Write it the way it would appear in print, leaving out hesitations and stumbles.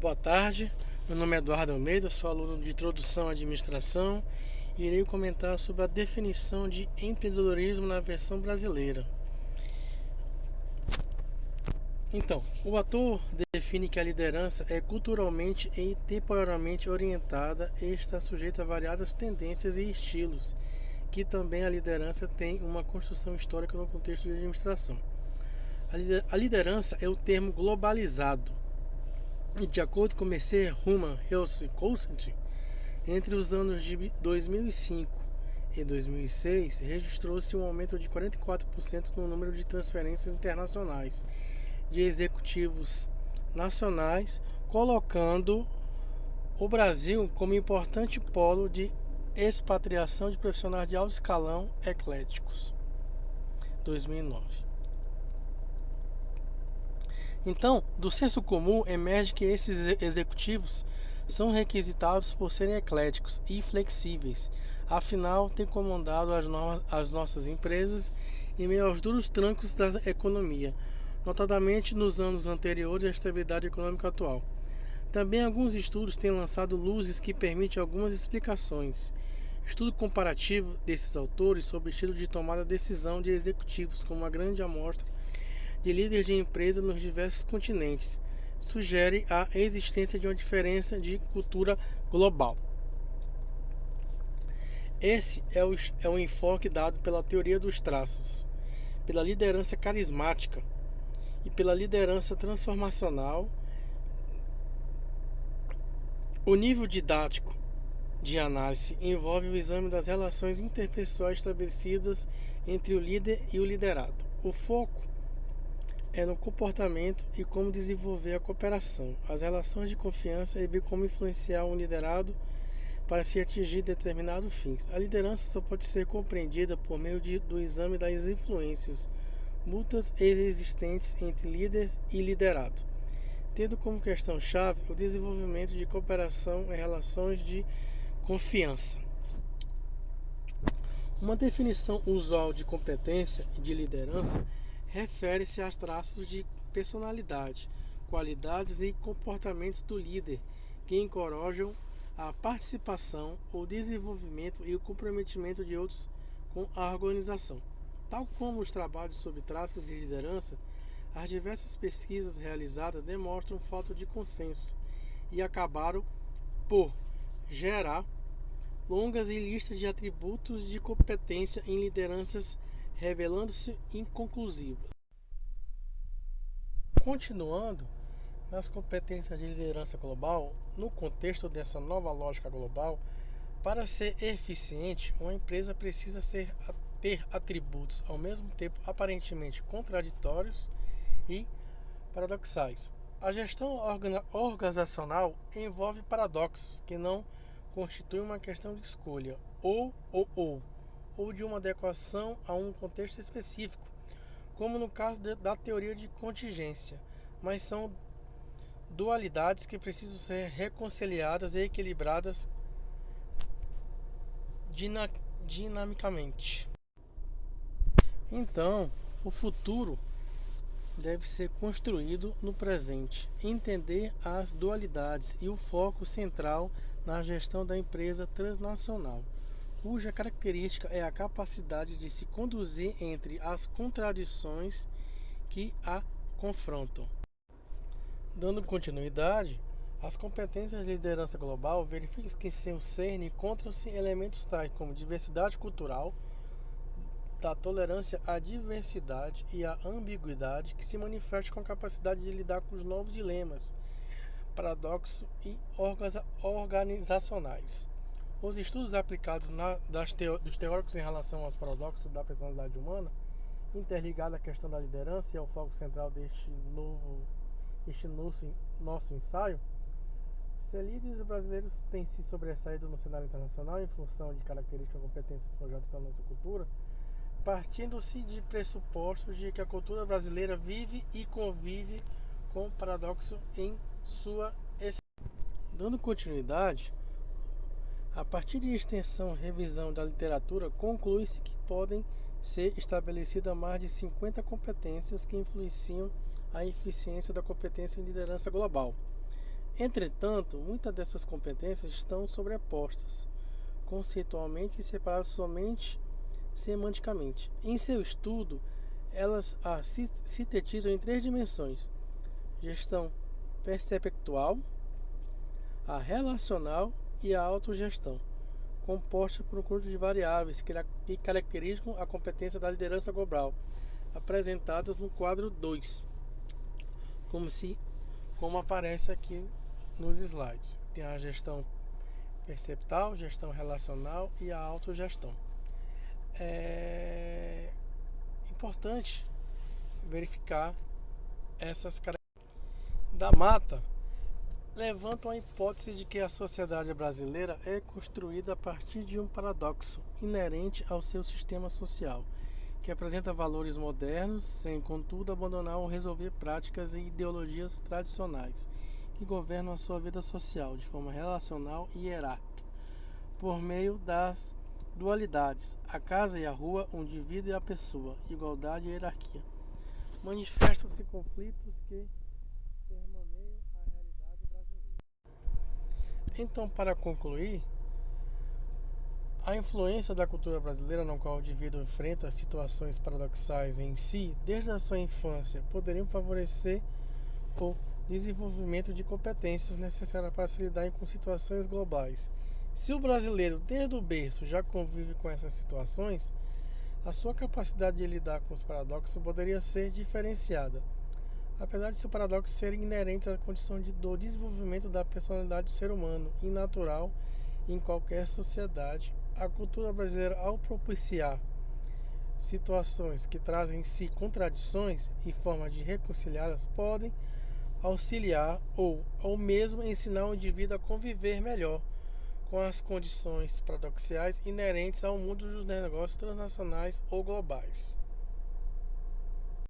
Boa tarde, meu nome é Eduardo Almeida, sou aluno de Introdução à Administração e irei comentar sobre a definição de empreendedorismo na versão brasileira. Então, o autor define que a liderança é culturalmente e temporalmente orientada e está sujeita a variadas tendências e estilos, que também a liderança tem uma construção histórica no contexto de administração. A liderança é o termo globalizado. E de acordo com Mercer Human Health Consulting, entre os anos de 2005 e 2006, registrou-se um aumento de 44% no número de transferências internacionais de executivos nacionais, colocando o Brasil como importante polo de expatriação de profissionais de alto escalão ecléticos. 2009. Então, do senso comum emerge que esses executivos são requisitados por serem ecléticos e flexíveis, afinal têm comandado as nossas empresas em meio aos duros trancos da economia, notadamente nos anos anteriores à estabilidade econômica atual. Também alguns estudos têm lançado luzes que permitem algumas explicações. Estudo comparativo desses autores sobre o estilo de tomada de decisão de executivos com uma grande amostra de líderes de empresa nos diversos continentes sugere a existência de uma diferença de cultura global. Esse é o enfoque dado pela teoria dos traços, pela liderança carismática e pela liderança transformacional. O nível didático de análise envolve o exame das relações interpessoais estabelecidas entre o líder e o liderado. O foco é no comportamento e como desenvolver a cooperação, as relações de confiança e bem como influenciar um liderado para se atingir determinados fins. A liderança só pode ser compreendida por meio do exame das influências mútuas existentes entre líder e liderado, tendo como questão-chave o desenvolvimento de cooperação e relações de confiança. Uma definição usual de competência e de liderança refere-se aos traços de personalidade, qualidades e comportamentos do líder que encorajam a participação, o desenvolvimento e o comprometimento de outros com a organização. Tal como os trabalhos sobre traços de liderança, as diversas pesquisas realizadas demonstram falta de consenso e acabaram por gerar longas listas de atributos de competência em lideranças, revelando-se inconclusivas. Continuando nas competências de liderança global, no contexto dessa nova lógica global, para ser eficiente, uma empresa precisa ter atributos ao mesmo tempo aparentemente contraditórios e paradoxais. A gestão organizacional envolve paradoxos que não constituem uma questão de escolha ou de uma adequação a um contexto específico, como no caso da teoria de contingência, mas são dualidades que precisam ser reconciliadas e equilibradas dinamicamente. Então, o futuro deve ser construído no presente, entender as dualidades e o foco central na gestão da empresa transnacional, cuja característica é a capacidade de se conduzir entre as contradições que a confrontam. Dando continuidade, as competências de liderança global verificam que em seu cerne encontram-se elementos tais como diversidade cultural, da tolerância à diversidade e à ambiguidade, que se manifesta com a capacidade de lidar com os novos dilemas, paradoxos e organizacionais. Os estudos aplicados dos teóricos em relação aos paradoxos da personalidade humana, interligado à questão da liderança e ao foco central deste nosso ensaio, se líderes brasileiros têm se sobressaído no cenário internacional em função de características e competências forjadas pela nossa cultura, partindo-se de pressupostos de que a cultura brasileira vive e convive com o paradoxo em sua essência. Dando continuidade, a partir de extensão e revisão da literatura, conclui-se que podem ser estabelecidas mais de 50 competências que influenciam a eficiência da competência em liderança global. Entretanto, muitas dessas competências estão sobrepostas, conceitualmente e separadas somente semanticamente. Em seu estudo, elas a sintetizam em três dimensões: gestão perceptual, a relacional e a autogestão, composta por um conjunto de variáveis que caracterizam a competência da liderança global, apresentadas no quadro 2, como aparece aqui nos slides. Tem a gestão perceptual, gestão relacional e a autogestão. É importante verificar essas características. Da Mata levantam a hipótese de que a sociedade brasileira é construída a partir de um paradoxo inerente ao seu sistema social, que apresenta valores modernos, sem, contudo, abandonar ou resolver práticas e ideologias tradicionais, que governam a sua vida social de forma relacional e hierárquica, por meio das dualidades, a casa e a rua, o indivíduo e a pessoa, igualdade e hierarquia. Manifestam-se conflitos que permaneiam a realidade brasileira. Então, para concluir, a influência da cultura brasileira, no qual o indivíduo enfrenta situações paradoxais em si, desde a sua infância, poderiam favorecer o desenvolvimento de competências necessárias para se lidar com situações globais. Se o brasileiro, desde o berço, já convive com essas situações, a sua capacidade de lidar com os paradoxos poderia ser diferenciada, apesar de seu paradoxo ser inerente à condição do desenvolvimento da personalidade do ser humano e natural em qualquer sociedade. A cultura brasileira, ao propiciar situações que trazem em si contradições e formas de reconciliá-las, podem auxiliar ou mesmo ensinar o indivíduo a conviver melhor com as condições paradoxais inerentes ao mundo dos negócios transnacionais ou globais.